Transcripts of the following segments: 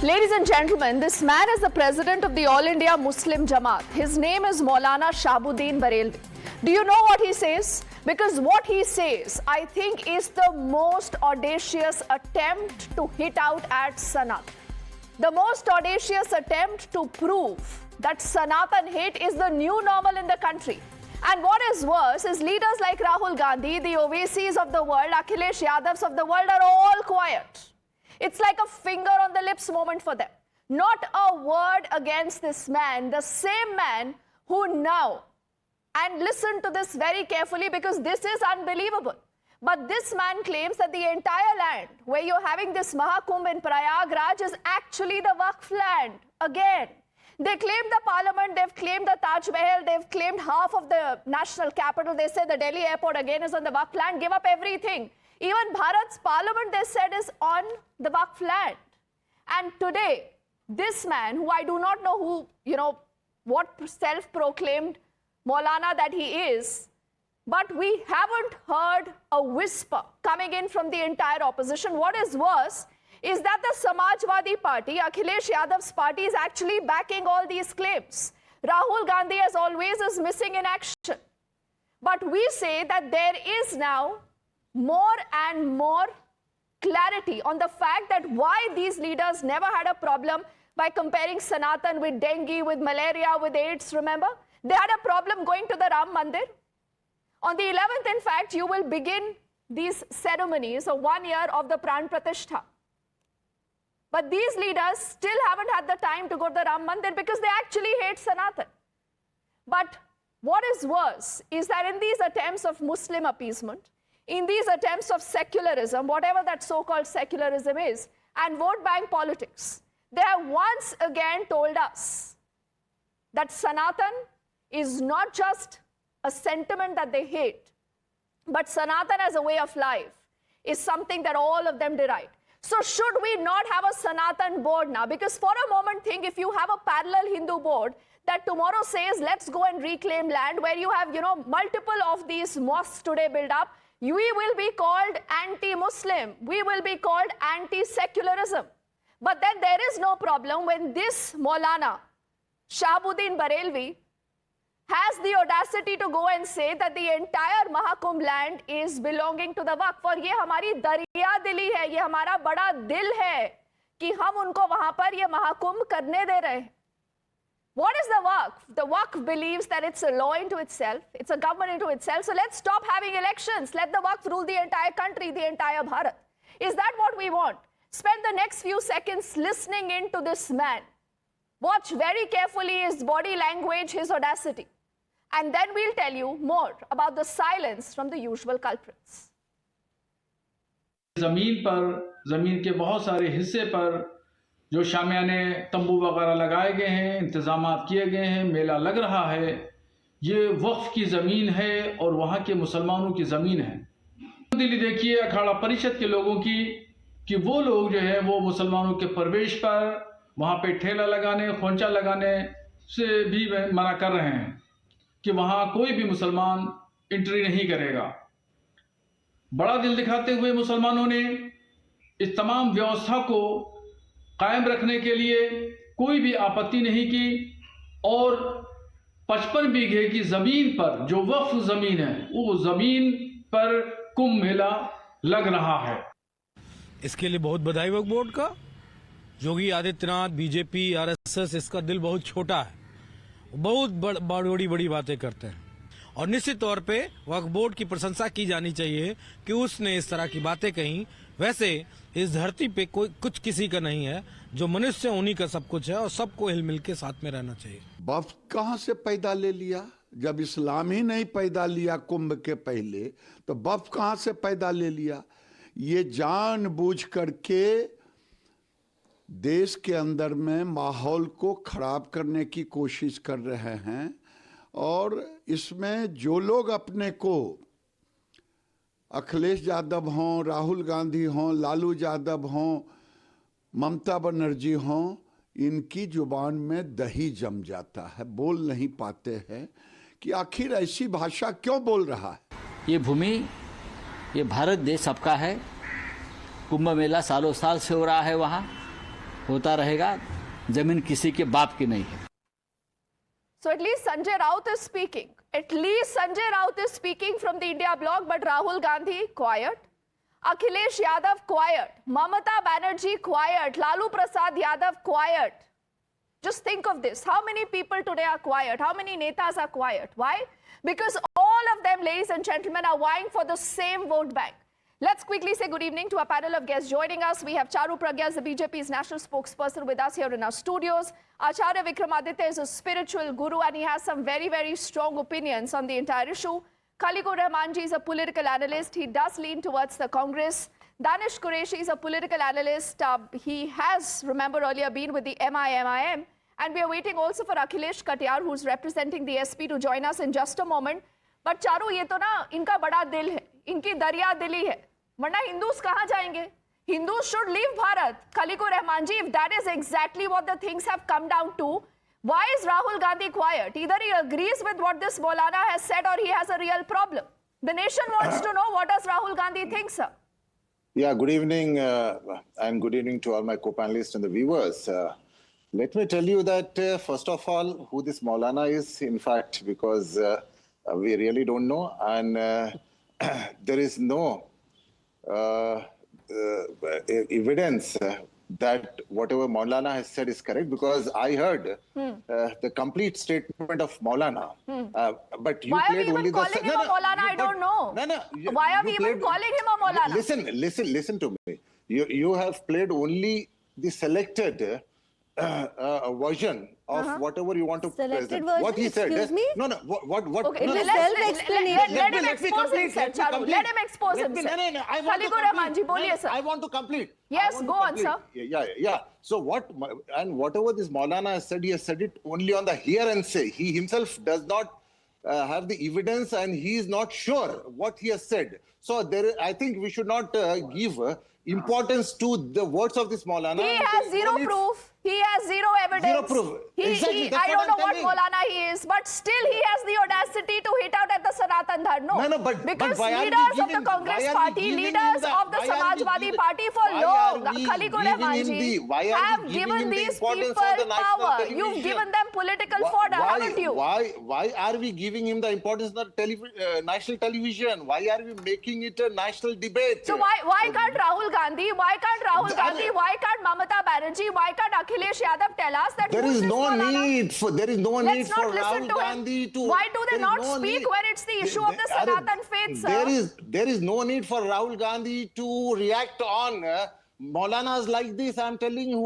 Ladies and gentlemen, this man is the president of the All India Muslim Jamaat. His name is Maulana Shahabuddin Barelvi. Do you know what he says? Because what he says, I think, is the most audacious attempt to hit out at Sanatan. The most audacious attempt to prove that Sanatan hate is the new normal in the country. And what is worse is leaders like Rahul Gandhi, the Ovaisis of the world, Akhilesh Yadavs of the world are all quiet. It's like a finger on the lips moment for them. Not a word against this man, the same man who now, and listen to this very carefully because this is unbelievable. But this man claims that the entire land where you're having this Mahakumbh in Prayagraj is actually the Waqf land again. They claim the parliament, they've claimed the Taj Mahal, they've claimed half of the national capital. They say the Delhi airport again is on the Waqf land, give up everything. Even Bharat's parliament, they said, is on the Waqf land. And today, this man, who I do not know what self-proclaimed Maulana that he is, but we haven't heard a whisper coming in from the entire opposition. What is worse is that the Samajwadi Party, Akhilesh Yadav's party, is actually backing all these claims. Rahul Gandhi, as always, is missing in action. But we say that there is now more and more clarity on the fact that why these leaders never had a problem by comparing Sanatan with dengue, with malaria, with AIDS, remember? They had a problem going to the Ram Mandir. On the 11th, in fact, you will begin these ceremonies of 1 year of the Pran Pratishtha. But these leaders still haven't had the time to go to the Ram Mandir because they actually hate Sanatan. But what is worse is that in these attempts of Muslim appeasement, in these attempts of secularism, whatever that so-called secularism is, and vote bank politics, they have once again told us that Sanatan is not just a sentiment that they hate, but Sanatan as a way of life is something that all of them deride. So should we not have a Sanatan board now? Because for a moment, think if you have a parallel Hindu board that tomorrow says, let's go and reclaim land, where you have, multiple of these mosques today built up, we will be called anti-Muslim. We will be called anti-secularism. But then there is no problem when this Maulana Shahabuddin Barelvi has the audacity to go and say that the entire Mahakumbh land is belonging to the Waqf. और ये हमारी दरिया दिली है, ये हमारा बड़ा दिल है कि हम उनको वहां पर ये महाकुंभ करने दे रहे हैं. What is the Waqf? The Waqf believes that it's a law into itself, it's a government into itself. So let's stop having elections. Let the Waqf rule the entire country, the entire Bharat. Is that what we want? Spend the next few seconds listening into this man. Watch very carefully his body language, his audacity. And then we'll tell you more about the silence from the usual culprits. ज़मीन के बहुत सारे हिस्से पर जो शामियाने तंबू वगैरह लगाए गए हैं, इंतजामात किए गए हैं, मेला लग रहा है, ये वक्फ की ज़मीन है और वहाँ के मुसलमानों की ज़मीन है. दिल्ली देखिए अखाड़ा परिषद के लोगों की कि वो लोग जो है वो मुसलमानों के प्रवेश पर वहाँ पे ठेला लगाने, खोंचा लगाने से भी मना कर रहे हैं कि वहाँ कोई भी मुसलमान एंट्री नहीं करेगा. बड़ा दिल दिखाते हुए मुसलमानों ने इस तमाम व्यवस्था को कायम रखने के लिए कोई भी आपत्ति नहीं की और 55 बीघे की ज़मीन पर जो वक्फ ज़मीन है, वो ज़मीन पर कुंभ मेला लग रहा है. इसके लिए बहुत बधाई वक्फ बोर्ड का. योगी आदित्यनाथ, बीजेपी, आरएसएस, इसका दिल बहुत छोटा है, बहुत बड़ी बड़ी बातें करते हैं और निश्चित तौर पे वक्फ बोर्ड की प्रशंसा की जानी चाहिए कि उसने इस तरह की बातें कही. वैसे इस धरती पे कोई कुछ किसी का नहीं है, जो मनुष्य उन्हीं का सब कुछ है और सबको हिल मिल के साथ में रहना चाहिए. वक्फ कहाँ से पैदा ले लिया? जब इस्लाम ही नहीं पैदा लिया कुंभ के पहले, तो वक्फ कहाँ से पैदा ले लिया? ये जानबूझ करके देश के अंदर में माहौल को खराब करने की कोशिश कर रहे हैं. और इसमें जो लोग अपने को अखिलेश यादव हों, राहुल गांधी हों, लालू यादव हों, ममता बनर्जी हों, इनकी जुबान में दही जम जाता है, बोल नहीं पाते हैं कि आखिर ऐसी भाषा क्यों बोल रहा है. ये भूमि, ये भारत देश सबका है. कुंभ मेला सालों साल से हो रहा है वहाँ. होता रहेगा। जमीन किसी के बाप की नहीं है। So at least Sanjay Raut is speaking. At least Sanjay Raut is speaking from the India bloc, but Rahul Gandhi quiet. Akhilesh Yadav quiet. Mamata Banerjee quiet. Lalu Prasad Yadav quiet. Just think of this. How many people today are quiet? How many netas are quiet? Why? Because all of them, ladies and gentlemen, are vying for the same vote bank. Let's quickly say good evening to a panel of guests joining us. We have Charu Pragya, the BJP's national spokesperson, with us here in our studios. Acharya Vikramaditya is a spiritual guru and he has some very, very strong opinions on the entire issue. Khaliqur Rahmanji is a political analyst. He does lean towards the Congress. Danish Qureshi is a political analyst. He has, remember, earlier been with the MIM. And we are waiting also for Akhilesh Katiyar, who's representing the SP, to join us in just a moment. But Charu, ये तो ना इनका बड़ा दिल है, इनकी दरिया दिली है, वरना हिंदूस कहाँ जाएंगे? Hindus should leave Bharat. Khaliqur Rahmanji, if that is exactly what the things have come down to, why is Rahul Gandhi quiet? Either he agrees with what this Maulana has said or he has a real problem. The nation wants to know, what does Rahul Gandhi think, sir? Yeah, good evening, and good evening to all my co-panelists and the viewers. Let me tell you that, first of all, who this Maulana is, in fact, because we really don't know, and there is no evidence that whatever Maulana has said is correct, because I heard the complete statement of Maulana. But you Why are we played even only calling him a Maulana? I don't know. Why are we even calling him a Maulana? Listen to me. You have played only the selected version of whatever you want to Selected present. version? What he said. Excuse me? No. What? Okay, no, let him me expose complete, himself, let me Charu. complete. Let him expose Let me- himself. No, I want to Khaliqur complete. Rahmanji, boliye, sir. I want to complete. Yes, I want go to on, complete. sir. Yeah. So whatever this Maulana has said, he has said it only on the hear and say. He himself does not have the evidence, and he is not sure what he has said. So I think we should not give importance to the words of this Maulana. He has zero proof. He has zero evidence. Zero proof. Exactly, that's I what don't know I'm what telling. Maulana he is, but still he has the audacity to hit out at the Sanatan Dharma. No, but because why are we leaders of the giving- Congress why are we party, giving him leaders the- of the why are we Samajwadi giving- party for why long, are we Khaliqur giving him Rahmanji, the- why are we have giving given him the these importance people of the national power. television? You've given them political fodder, haven't you? Why are we giving him the importance of national television? Why are we making it a national debate? So why can't Rahul Gandhi, why can't Mamata Banerjee, why can't Akhilesh Yadav tell us that There who is this no Maulana? need for Let's not listen Rahul to Gandhi him. to. Why do they there is not no speak need- when it's the issue of the There- Sanatan faith, sir? There is no need for Rahul Gandhi to react on Maulanas like this. I'm telling you,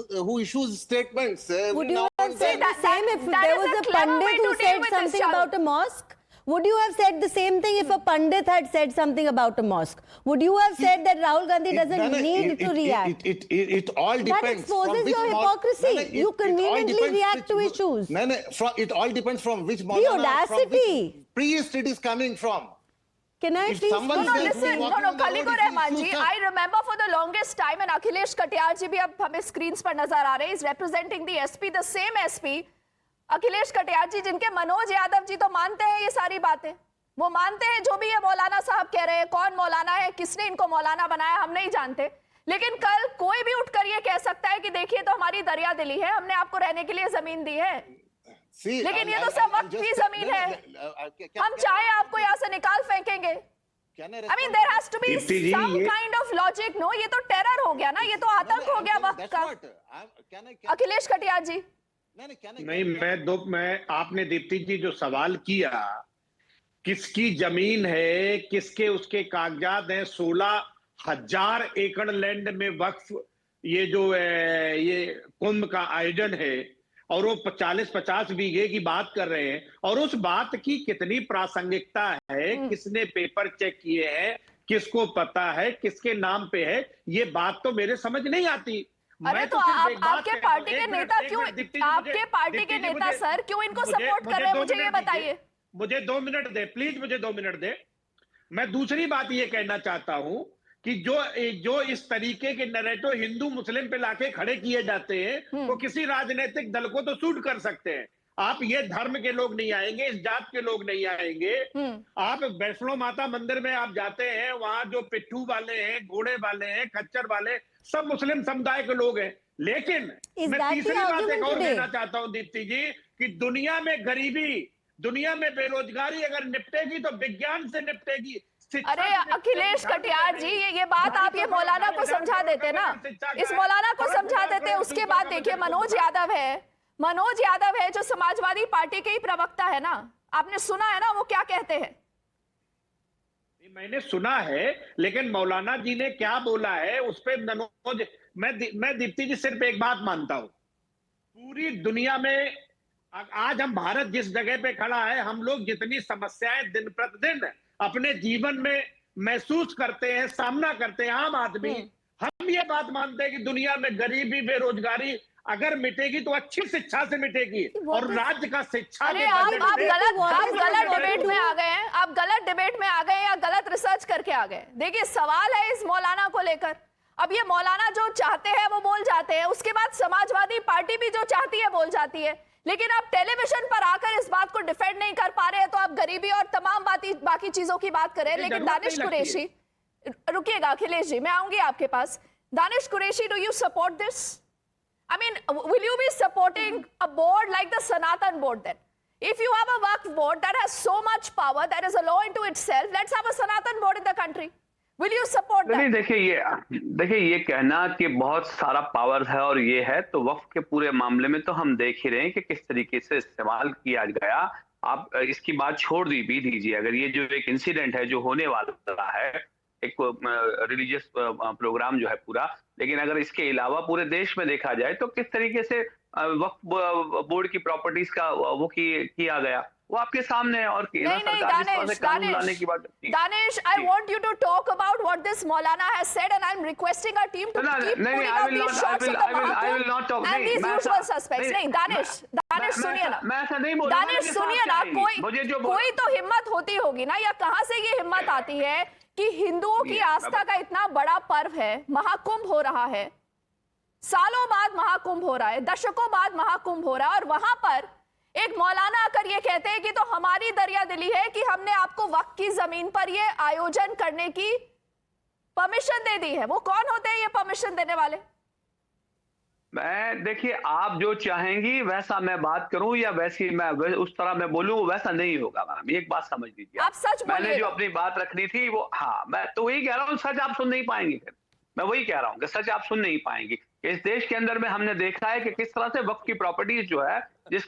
who issues statements. Would you now have and said then. the same if that there is was a a clever way Pandit to who deal said with this, something Charu. about a mosque? Would you have said the same thing if a Pandit had said something about a mosque? Would you have said that Rahul Gandhi doesn't need to react? It all depends. That exposes from which your mosque- hypocrisy. You it all conveniently depends react to which- issues. It all depends from which Maulana, audacity. from which priest it is coming from. Can I If please someone speak? No, says- listen, walking no, on the road, Khaliqur it is Rahmanji, Yusuf. I remember for the longest time, and Akhilesh Katiyar ji bhi ab hame screens par nazar aa rahe हैं, is representing the SP, the same SP, Akhilesh Katiyar जी, जिनके मनोज यादव जी तो मानते हैं ये सारी बातें, वो मानते हैं जो भी ये मौलाना साहब कह रहे हैं, कौन मौलाना है, किसने इनको मौलाना बनाया, हम नहीं जानते, लेकिन कल कोई भी उठकर ये कह सकता है कि देखिए तो हमारी दरिया दिली है, हमने आपको रहने के लिए जमीन दी है, लेकिन ये तो सब वक्त की जमीन है, हम चाहे आपको यहाँ से निकाल फेंकेंगे. I mean, there has to be some kind of logic, no? ये तो टेरर हो गया ना, ये तो आतंक हो गया वक्त का. अखिलेश कटियार जी. नहीं, मैं आपने दीप्ति जी जो सवाल किया, किसकी जमीन है, किसके उसके कागजात हैं, 16,000 एकड़ लैंड में वक्फ ये जो ये कुंभ का आयोजन है, और वो 40-50 बीघे की बात कर रहे हैं, और उस बात की कितनी प्रासंगिकता है, किसने पेपर चेक किए हैं, किसको पता है, किसके नाम पे है, ये बात तो मेरे समझ नहीं आती. अरे तो आपके पार्टी के नेता क्यों, आपके पार्टी के नेता सर क्यों इनको सपोर्ट कर रहे हैं, मुझे ये बताइए. मुझे 2 मिनट दे प्लीज, मुझे 2 मिनट दे. मैं दूसरी बात ये कहना चाहता हूं कि जो इस तरीके के नैरेटिव हिंदू मुस्लिम पे लाके खड़े किए जाते हैं, वो किसी राजनीतिक दल को तो सूट कर सकते हैं. आप ये धर्म के लोग नहीं आएंगे, इस जात के लोग नहीं आएंगे. आप वैष्णो माता मंदिर में आप जाते हैं, वहां जो पिट्ठू वाले हैं, घोड़े वाले हैं, खच्चर वाले, सब मुस्लिम समुदाय के लोग हैं. लेकिन Is मैं that the तीसरी बात एक argument और today? कहना चाहता हूं दीप्ति जी कि दुनिया में गरीबी, दुनिया में बेरोजगारी अगर निपटेगी तो विज्ञान से निपटेगी। अरे अखिलेश कटियार जी, ये बात आप ये मौलाना को समझा देते ना, इस मौलाना को समझा देते। उसके बाद देखिए मनोज यादव है जो समाजवादी पार्टी के ही प्रवक्ता है ना, आपने सुना है ना वो क्या कहते हैं? मैंने सुना है, लेकिन मौलाना जी ने क्या बोला है उस पर मनोज, मैं दीप्ति जी सिर्फ एक बात मानता हूं, पूरी दुनिया में आज हम भारत जिस जगह पे खड़ा है, हम लोग जितनी समस्याएं दिन प्रतिदिन अपने जीवन में महसूस करते हैं, सामना करते हैं आम आदमी, हम ये बात मानते हैं कि दुनिया में गरीबी बेरोजगारी अगर मिटेगी तो अच्छी शिक्षा से मिटेगी और राज्य का शिक्षा। अरे आप गलत डिबेट में आ गए हैं, आप गलत डिबेट में आ गए या गलत रिसर्च करके आ गए। देखिए सवाल है इस मौलाना को लेकर, अब ये मौलाना जो चाहते हैं वो बोल जाते हैं, उसके बाद समाजवादी पार्टी भी जो चाहती है बोल जाती है, लेकिन आप टेलीविजन पर आकर इस बात को डिफेंड नहीं कर पा रहे हैं, तो आप गरीबी और तमाम बाकी चीजों की बात करें। लेकिन दानिश कुरैशी, रुकिएगा अखिलेश जी, मैं आऊंगी आपके पास। Danish Qureshi, do you support this? I mean, will you be supporting a board like the Sanatan board then? If you have a Waqf board that has so much power, that is a law into itself, let's have a Sanatan board in the country. Will you support that? नहीं, देखिए ये कहना कि बहुत सारा power है और ये है, तो वक्फ के पूरे मामले में तो हम देख ही रहे हैं कि किस तरीके से इस्तेमाल किया गया। आप इसकी बात छोड़ भी दीजिए, अगर ये जो एक इंसिडेंट है जो होने वाला है, एक रिलीजियस प्रोग्राम जो है पूरा, लेकिन अगर इसके अलावा पूरे देश में देखा जाए तो किस तरीके से वक्फ बोर्ड की प्रॉपर्टीज का वो किया गया, वो आपके सामने है। और Danish, I want you to talk about what this Maulana has said, and I'm requesting our team to keep putting up these shots of the Mahakumbh and these usual suspects. नहीं, दानिश सुनिए ना, मैं ऐसा नहीं बोल रहा, दानिश सुनिए ना, कोई तो हिम्मत होती होगी ना, या कहां से ये हिम्मत आती है कि हिंदुओं की आस्था का इतना बड़ा पर्व है, महाकुंभ हो रहा है, सालों बाद महाकुंभ हो रहा है, दशकों बाद महाकुंभ हो रहा है, और वहां पर एक मौलाना आकर ये कहते हैं कि तो हमारी दरिया दिली है कि हमने आपको वक्फ की जमीन पर ये आयोजन करने की परमिशन दे दी है। वो कौन होते हैं ये परमिशन देने वाले? मैं देखिए, आप जो चाहेंगी वैसा मैं बात करूं या वैसी मैं उस तरह मैं बोलूं, वैसा नहीं होगा मैम, एक बात समझ लीजिए। आप सच बोलिए। मैंने जो अपनी बात रखनी थी वो, हाँ, मैं तो वही कह रहा हूँ, सच आप सुन नहीं पाएंगे। फिर मैं वही कह रहा हूँ कि सच आप सुन नहीं पाएंगे। इस देश के अंदर में हमने देखा है कि किस तरह से वक्फ की प्रॉपर्टीज जो है, जिस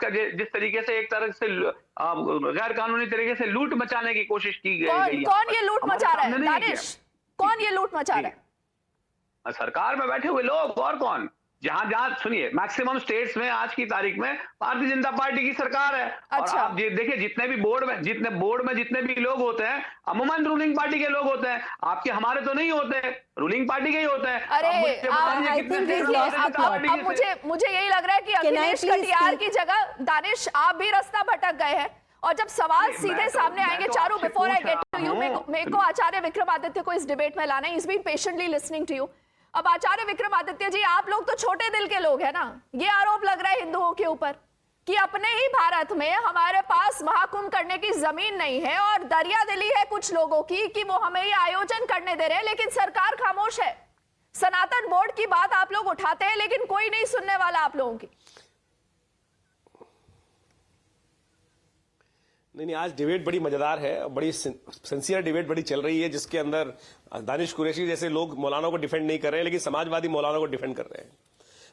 तरीके से एक तरह से गैर कानूनी तरीके से लूट मचाने की कोशिश की गई। कौन ये लूट मचा रहा है दानिश? कौन ये लूट मचा रहा है? सरकार में बैठे हुए लोग, और कौन? जहां सुनिए, मैक्सिमम स्टेट्स में आज की तारीख में भारतीय जनता पार्टी की सरकार है। अच्छा। और आप देखिए, जितने बोर्ड में जितने भी लोग होते हैं, अमूमन रूलिंग पार्टी के लोग होते हैं। आपके हमारे तो नहीं होते, रूलिंग पार्टी के ही होते हैं। अरे मुझे यही लग रहा है कि अखिलेश कटियार की जगह दानिश आप भी रास्ता भटक गए हैं, और जब सवाल सीधे सामने आएंगे, Charu, before I get to you, मेरे को आचार्य विक्रमादित्य को इस डिबेट में लाना है। Is been patiently listening to you. अब आचार्य विक्रमादित्य जी, आप लोग तो छोटे दिल के लोग हैं ना, ये आरोप लग रहा है हिंदुओं के ऊपर कि अपने ही भारत में हमारे पास महाकुंभ करने की जमीन नहीं है, और दरिया दिली है कुछ लोगों की कि वो हमें ये आयोजन करने दे रहे हैं, लेकिन सरकार खामोश है। सनातन बोर्ड की बात आप लोग उठाते हैं, लेकिन कोई नहीं सुनने वाला आप लोगों की। नहीं, आज डिबेट बड़ी मजेदार है, बड़ी सिंसियर डिबेट बड़ी चल रही है, जिसके अंदर दानिश कुरैशी जैसे लोग मौलाना को डिफेंड नहीं कर रहे हैं, लेकिन समाजवादी मौलाना को डिफेंड कर रहे हैं।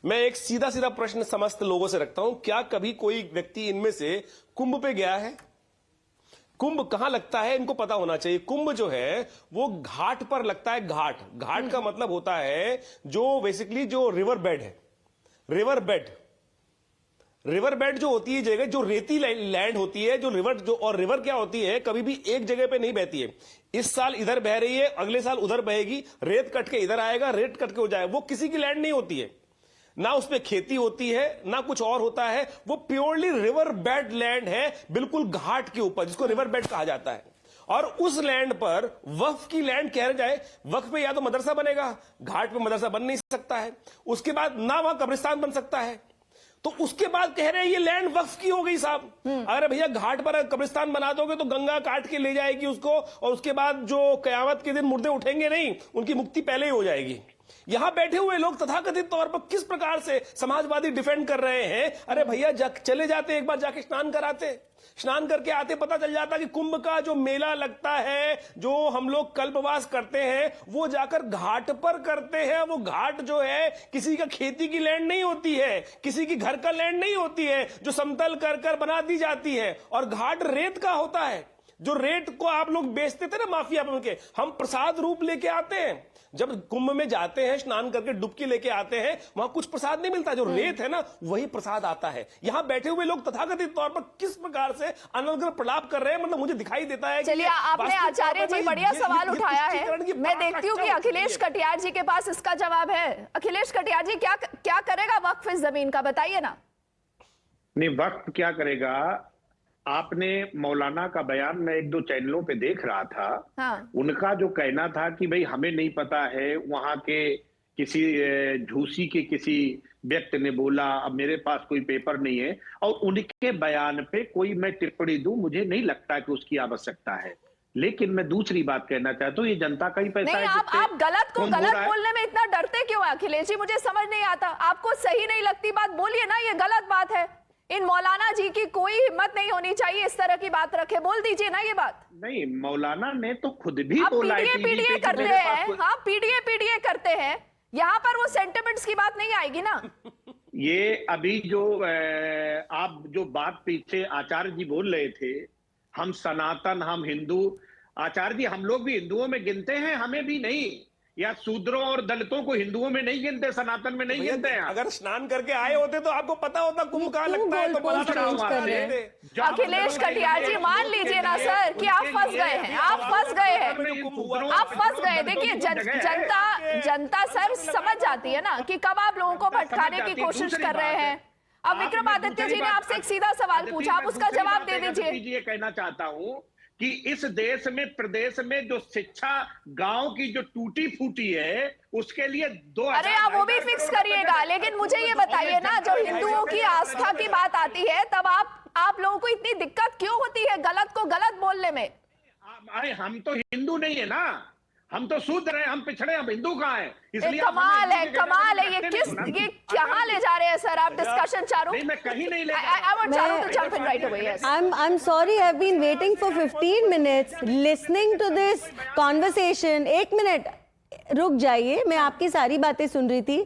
मैं एक सीधा प्रश्न समस्त लोगों से रखता हूं, क्या कभी कोई व्यक्ति इनमें से कुंभ पे गया है? कुंभ कहां लगता है इनको पता होना चाहिए। कुंभ जो है वो घाट पर लगता है। घाट का मतलब होता है जो बेसिकली जो रिवर बेड है, रिवर बेड जो होती है जगह, जो रेती लैंड होती है, जो रिवर क्या होती है, कभी भी एक जगह पे नहीं बहती है। इस साल इधर बह रही है, अगले साल उधर बहेगी, रेत कट के इधर आएगा, रेत कट के हो जाएगा। वो किसी की लैंड नहीं होती है, ना उसमें खेती होती है, ना कुछ और होता है। वो प्योरली रिवर बेड लैंड है, बिल्कुल घाट के ऊपर, जिसको रिवर बेड कहा जाता है। और उस लैंड पर वक्फ की लैंड कह जाए, वक्फ पे या तो मदरसा बनेगा, घाट पे मदरसा बन नहीं सकता है, उसके बाद ना वहां कब्रिस्तान बन सकता है। तो उसके बाद कह रहे हैं ये लैंड वक्फ की हो गई साहब। अरे भैया, घाट पर कब्रिस्तान बना दोगे तो गंगा काट के ले जाएगी उसको, और उसके बाद जो कयामत के दिन मुर्दे उठेंगे नहीं, उनकी मुक्ति पहले ही हो जाएगी। यहां बैठे हुए लोग तथाकथित तौर पर किस प्रकार से समाजवादी डिफेंड कर रहे हैं। अरे भैया चले जाते, एक बार जाके स्नान कराते, स्नान करके आते, पता चल जाता कि कुंभ का जो मेला लगता है, जो हम लोग कल्पवास करते हैं, वो जाकर घाट पर करते हैं। वो घाट जो है किसी का खेती की लैंड नहीं होती है, किसी की घर का लैंड नहीं होती है, जो समतल कर बना दी जाती है। और घाट रेत का होता है, जो रेत को आप लोग बेचते थे ना माफिया बन के, हम प्रसाद रूप लेके आते हैं। जब कुंभ में जाते हैं, स्नान करके डुबकी लेके आते हैं, वहां कुछ प्रसाद नहीं मिलता, जो रेत है ना वही प्रसाद आता है। यहां बैठे हुए लोग तथाकथित तौर पर किस प्रकार से अनर्गल प्रलाप कर रहे हैं, मतलब मुझे दिखाई देता है। चलिए, आपने आचार्य जी बढ़िया सवाल उठाया है। मैं देखती हूँ कि अखिलेश कटियार जी के पास इसका जवाब है। अखिलेश कटियार जी, क्या करेगा वक्फ इस जमीन का, बताइए ना। नहीं, वक्फ क्या करेगा? आपने मौलाना का बयान मैं 1-2 चैनलों पे देख रहा था। हाँ। उनका जो कहना था कि भाई हमें नहीं पता है, वहां के किसी झूसी के किसी व्यक्ति ने बोला, अब मेरे पास कोई पेपर नहीं है, और उनके बयान पे कोई मैं टिप्पणी दूं, मुझे नहीं लगता कि उसकी आवश्यकता है। लेकिन मैं दूसरी बात कहना चाहता हूँ, ये जनता का ही पैसा नहीं, है। आप गलत को गलत बोलने में इतना डरते क्यों है अखिलेश जी? मुझे समझ नहीं आता। आपको सही नहीं लगती बात, बोलिए ना, ये गलत बात है। इन मौलाना जी की कोई हिम्मत नहीं होनी चाहिए इस तरह की बात रखे, बोल दीजिए ना ये बात। नहीं, मौलाना ने तो खुद भी आप बोला है पीडीए करते हैं। हाँ, पीडीए करते हैं, यहाँ पर वो सेंटिमेंट्स की बात नहीं आएगी ना। ये अभी जो आप जो बात पीछे आचार्य जी बोल रहे थे, हम सनातन, हम हिंदू, आचार्य जी हम लोग भी हिंदुओं में गिनते हैं, हमें भी नहीं, या शूद्रों और दलितों को हिंदुओं में नहीं गिनते, सनातन में नहीं गिनते हैं। अगर स्नान करके आए होते तो आपको पता होता कुंभ कहाँ लगता है, तो अखिलेश कटियार जी, मान लीजिए ना सर कि आप फंस गए हैं, आप फंस गए हैं, आप फंस गए। देखिए, जनता सर समझ जाती है ना कि कब आप लोगों को भटकाने की कोशिश कर रहे हैं। अब विक्रमादित्य जी ने आपसे एक सीधा सवाल पूछा, आप उसका जवाब दे दीजिए। ये कहना चाहता हूं कि इस देश में, प्रदेश में जो शिक्षा गांव की जो टूटी फूटी है, उसके लिए 2 अरे आप वो भी फिक्स करिएगा, लेकिन मुझे ये बताइए ना, जब हिंदुओं की आस्था की बात आती है तब आप लोगों को इतनी दिक्कत क्यों होती है गलत को गलत बोलने में? अरे हम तो हिंदू नहीं है ना, हम तो शूद्र हैं, हम पिछड़े, हम हिंदू कहाँ हैं? इसलिए कमाल है। ये कहाँ ले जा रहे हैं सर आप डिस्कशन? चारू, नहीं, मैं कहीं नहीं ले I want Charu to jump in right away. Yes. I'm sorry, I've been waiting for 15 minutes listening to this conversation. 1 minute, रुक जाइए, मैं आपकी सारी बातें सुन रही थी।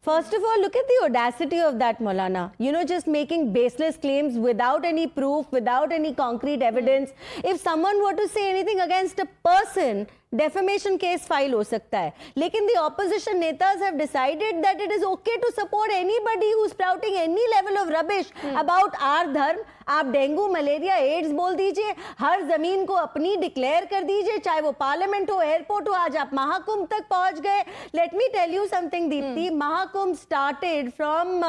First of all, look at the audacity of that Maulana. You know, just making baseless claims without any proof, without any concrete evidence. If someone were to say anything against a person, defamation case file हो सकता है. लेकिन the opposition netas have decided that it is okay to support anybody who's spouting any level of rubbish about our dharm. आप dengue, malaria, ads बोल दीजिए, हर जमीन को अपनी डिक्लेयर कर दीजिए, चाहे वो पार्लियामेंट हो, एयरपोर्ट हो, आज आप महाकुंभ तक पहुंच गए। Let me tell you something Deepti, Mahakumbh started from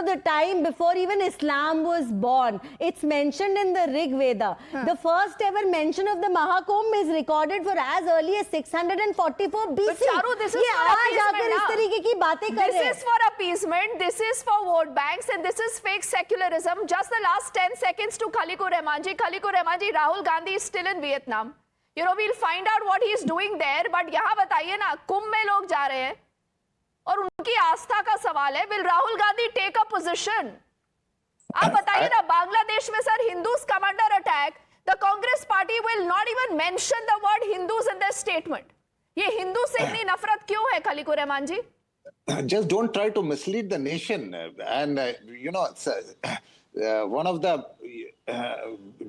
the time before even Islam was born. It's mentioned in the Rig Veda. The first ever mention of the Mahakumbh is recorded for as early as 644 BC. But Charu, this is for appeasement. इस तरीके की बातें कर रहे हैं। This is for appeasement. This is for vote banks, and this is fake secularism. Just the last 10 seconds to Khalikur Rahman ji. Khalikur Rahman ji, Rahul Gandhi is still in Vietnam. We'll find out what he is doing there. But यहाँ बताइए ना, कुंभ में लोग जा रहे हैं और उनकी आस्था का सवाल है, will Rahul Gandhi take a position? आप बताइए ना, बांग्लादेश में sir Hindus come under attack. The Congress party will not even mention the word Hindus in their statement. ये हिंदू से इतनी नफरत क्यों है खलीकुर रहमान जी? Just don't try to mislead the nation. And one of the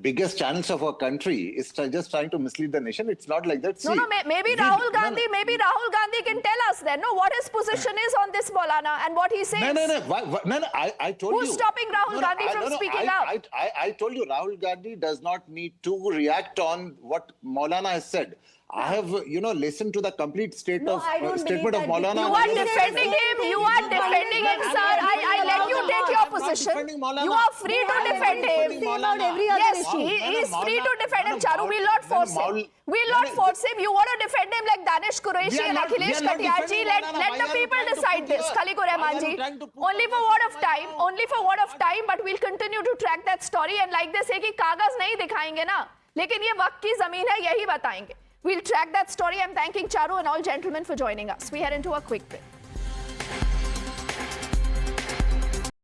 biggest channels of our country is just trying to mislead the nation. It's not like that. No, maybe Rahul Gandhi can tell us then, what his position is on this Maulana and what he says. No, I told you. Who's stopping Rahul Gandhi from speaking up? I told you, Rahul Gandhi does not need to react on what Maulana has said. I have, listened to the complete statement of Maulana. You are defending him. You are defending him, sir. I let you take your position. You are free to defend him. Yes, he is free to defend him. Charu, we'll not force him. We'll not force him. You want to defend him like Danish Qureshi and Akhilesh Katiar ji. Let the people decide this. Khalikur Rahman ji. Only for word of time. Only for word of time. But we'll continue to track that story. And like they say कि कागज नहीं दिखाएंगे ना, लेकिन ये वक्त की जमीन है, यही बताएंगे। We'll track that story. I'm thanking Charu and all gentlemen for joining us. We head into a quick break.